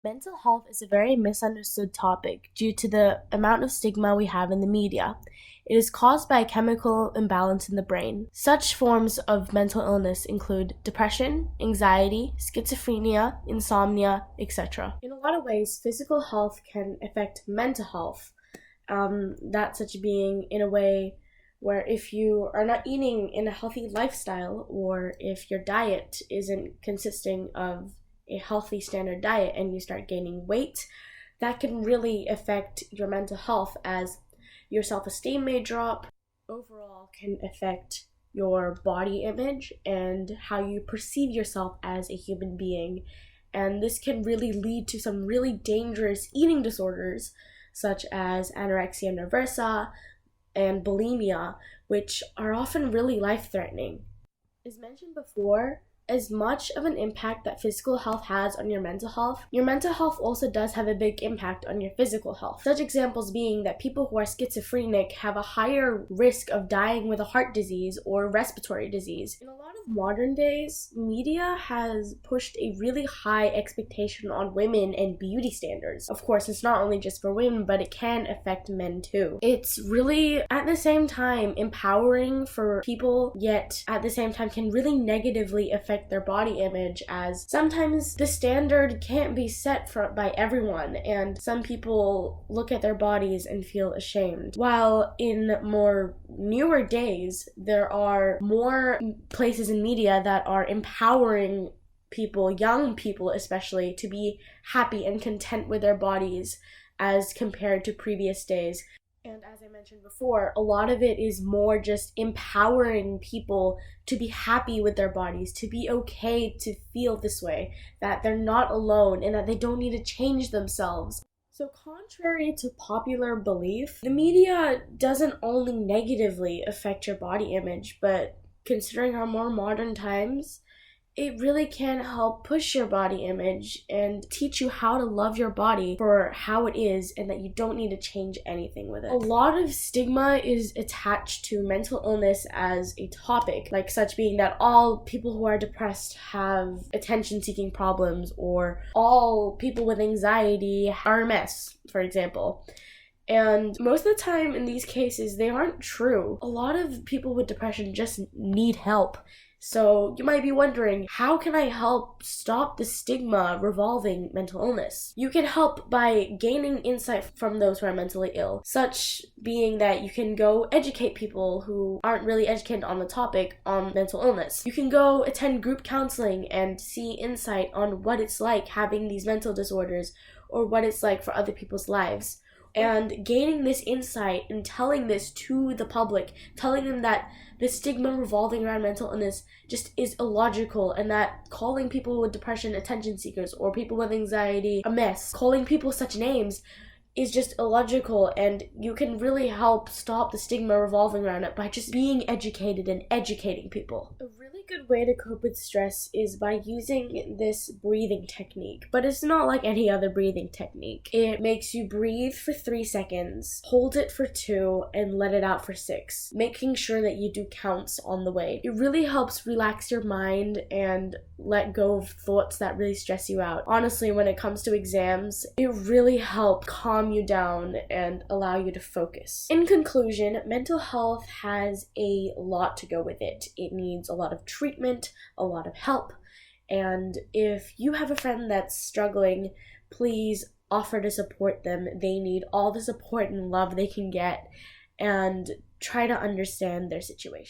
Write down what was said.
Mental health is a very misunderstood topic due to the amount of stigma we have in the media. It is caused by a chemical imbalance in the brain. Such forms of mental illness include depression, anxiety, schizophrenia, insomnia, etc. In a lot of ways, physical health can affect mental health. That such being in a way where if you are not eating in a healthy lifestyle, or if your diet isn't consisting of a healthy standard diet and you start gaining weight, that can really affect your mental health, as your self-esteem may drop. Overall can affect your body image and how you perceive yourself as a human being. And this can really lead to some really dangerous eating disorders such as anorexia nervosa and bulimia, which are often really life-threatening. As mentioned before, as much of an impact that physical health has on your mental health also does have a big impact on your physical health. Such examples being that people who are schizophrenic have a higher risk of dying with a heart disease or respiratory disease. In a lot of modern days, media has pushed a really high expectation on women and beauty standards. Of course, it's not only just for women, but it can affect men too. It's really, at the same time, empowering for people, yet at the same time can really negatively affect their body image, as sometimes the standard can't be set by everyone, and some people look at their bodies and feel ashamed. While in more newer days, there are more places in media that are empowering people, young people especially, to be happy and content with their bodies as compared to previous days. And as I mentioned before, a lot of it is more just empowering people to be happy with their bodies, to be okay to feel this way, that they're not alone and that they don't need to change themselves. So contrary to popular belief, the media doesn't only negatively affect your body image, but considering our more modern times, it really can help push your body image and teach you how to love your body for how it is, and that you don't need to change anything with it. A lot of stigma is attached to mental illness as a topic, like such being that all people who are depressed have attention-seeking problems, or all people with anxiety are a mess, for example. And most of the time in these cases, they aren't true. A lot of people with depression just need help. So you might be wondering, how can I help stop the stigma revolving mental illness? You can help by gaining insight from those who are mentally ill, such being that you can go educate people who aren't really educated on the topic on mental illness. You can go attend group counseling and see insight on what it's like having these mental disorders, or what it's like for other people's lives. And gaining this insight and telling this to the public, telling them that the stigma revolving around mental illness just is illogical, and that calling people with depression attention seekers, or people with anxiety a mess, calling people such names is just illogical, and you can really help stop the stigma revolving around it by just being educated and educating people. A really good way to cope with stress is by using this breathing technique, but it's not like any other breathing technique. It makes you breathe for 3 seconds, hold it for 2, and let it out for 6, making sure that you do counts on the way. It really helps relax your mind and let go of thoughts that really stress you out. Honestly, when it comes to exams, it really helps calm you down and allow you to focus. In conclusion, mental health has a lot to go with it. It needs a lot of treatment, a lot of help, and if you have a friend that's struggling, please offer to support them. They need all the support and love they can get, and try to understand their situation.